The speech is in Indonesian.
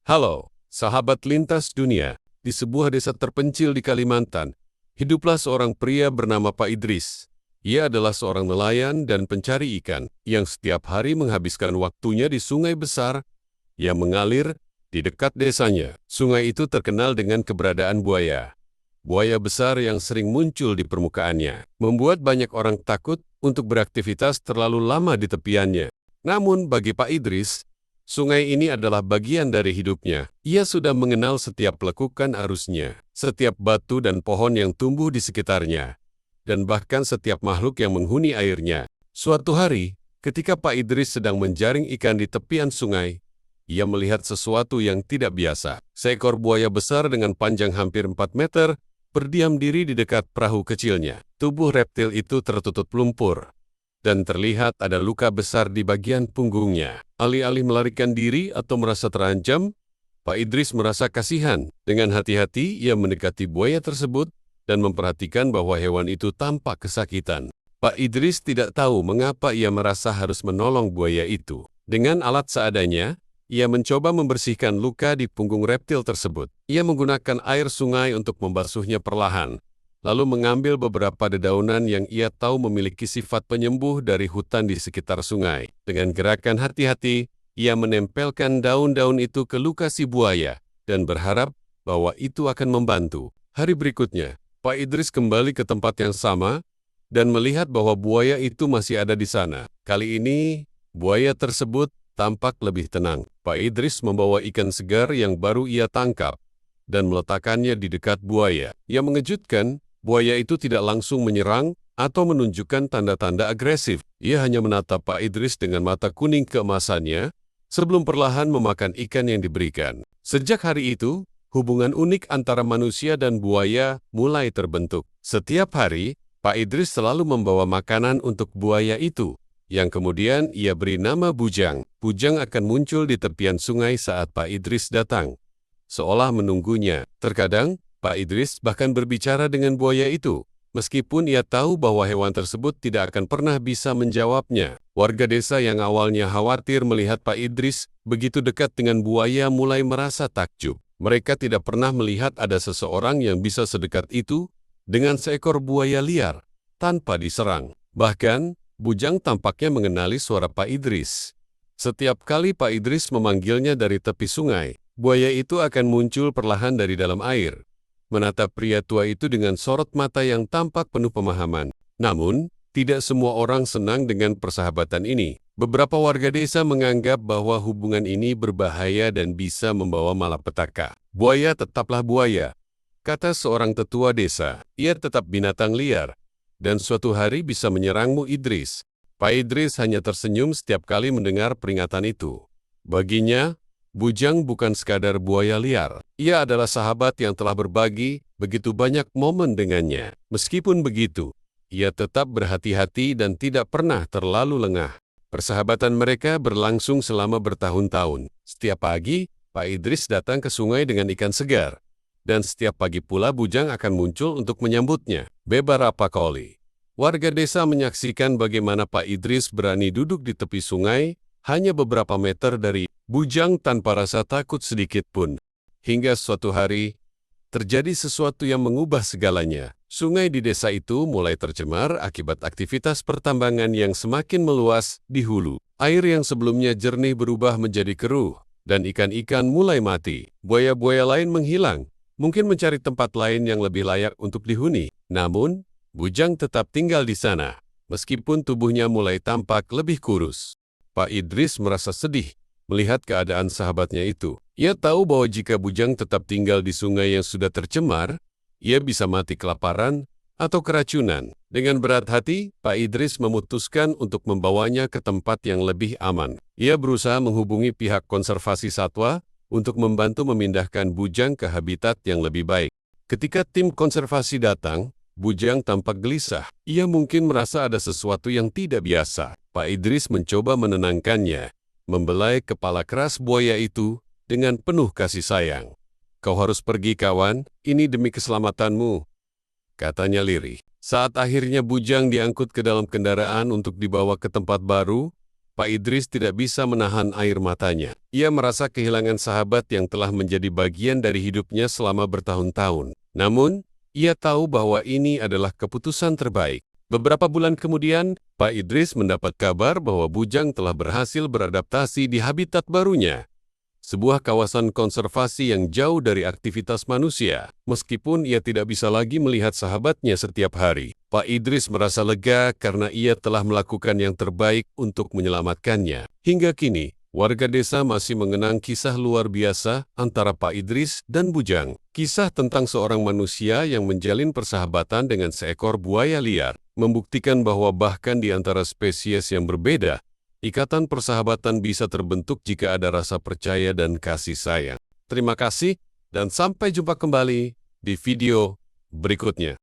Halo, sahabat lintas dunia. Di sebuah desa terpencil di Kalimantan, hiduplah seorang pria bernama Pak Idris. Ia adalah seorang nelayan dan pencari ikan yang setiap hari menghabiskan waktunya di sungai besar yang mengalir di dekat desanya. Sungai itu terkenal dengan keberadaan buaya. Buaya besar yang sering muncul di permukaannya, membuat banyak orang takut untuk beraktivitas terlalu lama di tepiannya. Namun bagi Pak Idris, sungai ini adalah bagian dari hidupnya. Ia sudah mengenal setiap lekukan arusnya, setiap batu dan pohon yang tumbuh di sekitarnya, dan bahkan setiap makhluk yang menghuni airnya. Suatu hari, ketika Pak Idris sedang menjaring ikan di tepian sungai, ia melihat sesuatu yang tidak biasa. Seekor buaya besar dengan panjang hampir 4 meter berdiam diri di dekat perahu kecilnya. Tubuh reptil itu tertutup lumpur, dan terlihat ada luka besar di bagian punggungnya. Alih-alih melarikan diri atau merasa terancam, Pak Idris merasa kasihan. Dengan hati-hati, ia mendekati buaya tersebut dan memperhatikan bahwa hewan itu tampak kesakitan. Pak Idris tidak tahu mengapa ia merasa harus menolong buaya itu. Dengan alat seadanya, ia mencoba membersihkan luka di punggung reptil tersebut. Ia menggunakan air sungai untuk membasuhnya perlahan, lalu mengambil beberapa dedaunan yang ia tahu memiliki sifat penyembuh dari hutan di sekitar sungai. Dengan gerakan hati-hati, ia menempelkan daun-daun itu ke luka si buaya dan berharap bahwa itu akan membantu. Hari berikutnya, Pak Idris kembali ke tempat yang sama dan melihat bahwa buaya itu masih ada di sana. Kali ini, buaya tersebut tampak lebih tenang. Pak Idris membawa ikan segar yang baru ia tangkap dan meletakkannya di dekat buaya. Yang mengejutkan, buaya itu tidak langsung menyerang atau menunjukkan tanda-tanda agresif. Ia hanya menatap Pak Idris dengan mata kuning keemasannya sebelum perlahan memakan ikan yang diberikan. Sejak hari itu, hubungan unik antara manusia dan buaya mulai terbentuk. Setiap hari, Pak Idris selalu membawa makanan untuk buaya itu, yang kemudian ia beri nama Bujang. Bujang akan muncul di tepian sungai saat Pak Idris datang, seolah menunggunya. Terkadang, Pak Idris bahkan berbicara dengan buaya itu, meskipun ia tahu bahwa hewan tersebut tidak akan pernah bisa menjawabnya. Warga desa yang awalnya khawatir melihat Pak Idris begitu dekat dengan buaya mulai merasa takjub. Mereka tidak pernah melihat ada seseorang yang bisa sedekat itu dengan seekor buaya liar tanpa diserang. Bahkan, Bujang tampaknya mengenali suara Pak Idris. Setiap kali Pak Idris memanggilnya dari tepi sungai, buaya itu akan muncul perlahan dari dalam air, menatap pria tua itu dengan sorot mata yang tampak penuh pemahaman. Namun, tidak semua orang senang dengan persahabatan ini. Beberapa warga desa menganggap bahwa hubungan ini berbahaya dan bisa membawa malapetaka. Buaya tetaplah buaya, kata seorang tetua desa. Ia tetap binatang liar, dan suatu hari bisa menyerangmu, Idris. Pak Idris hanya tersenyum setiap kali mendengar peringatan itu. Baginya, Bujang bukan sekadar buaya liar. Ia adalah sahabat yang telah berbagi begitu banyak momen dengannya. Meskipun begitu, ia tetap berhati-hati dan tidak pernah terlalu lengah. Persahabatan mereka berlangsung selama bertahun-tahun. Setiap pagi, Pak Idris datang ke sungai dengan ikan segar, dan setiap pagi pula Bujang akan muncul untuk menyambutnya. Beberapa kali, warga desa menyaksikan bagaimana Pak Idris berani duduk di tepi sungai hanya beberapa meter dari Bujang tanpa rasa takut sedikit pun. Hingga suatu hari, terjadi sesuatu yang mengubah segalanya. Sungai di desa itu mulai tercemar akibat aktivitas pertambangan yang semakin meluas di hulu. Air yang sebelumnya jernih berubah menjadi keruh, dan ikan-ikan mulai mati. Buaya-buaya lain menghilang, mungkin mencari tempat lain yang lebih layak untuk dihuni. Namun, Bujang tetap tinggal di sana, meskipun tubuhnya mulai tampak lebih kurus. Pak Idris merasa sedih melihat keadaan sahabatnya itu. Ia tahu bahwa jika Bujang tetap tinggal di sungai yang sudah tercemar, ia bisa mati kelaparan atau keracunan. Dengan berat hati, Pak Idris memutuskan untuk membawanya ke tempat yang lebih aman. Ia berusaha menghubungi pihak konservasi satwa untuk membantu memindahkan Bujang ke habitat yang lebih baik. Ketika tim konservasi datang, Bujang tampak gelisah. Ia mungkin merasa ada sesuatu yang tidak biasa. Pak Idris mencoba menenangkannya, membelai kepala keras buaya itu dengan penuh kasih sayang. "Kau harus pergi, kawan. Ini demi keselamatanmu," katanya lirih. Saat akhirnya Bujang diangkut ke dalam kendaraan untuk dibawa ke tempat baru, Pak Idris tidak bisa menahan air matanya. Ia merasa kehilangan sahabat yang telah menjadi bagian dari hidupnya selama bertahun-tahun. Namun, ia tahu bahwa ini adalah keputusan terbaik. Beberapa bulan kemudian, Pak Idris mendapat kabar bahwa Bujang telah berhasil beradaptasi di habitat barunya. Sebuah kawasan konservasi yang jauh dari aktivitas manusia. Meskipun ia tidak bisa lagi melihat sahabatnya setiap hari, Pak Idris merasa lega karena ia telah melakukan yang terbaik untuk menyelamatkannya. Hingga kini, warga desa masih mengenang kisah luar biasa antara Pak Idris dan Bujang. Kisah tentang seorang manusia yang menjalin persahabatan dengan seekor buaya liar, membuktikan bahwa bahkan di antara spesies yang berbeda, ikatan persahabatan bisa terbentuk jika ada rasa percaya dan kasih sayang. Terima kasih, dan sampai jumpa kembali di video berikutnya.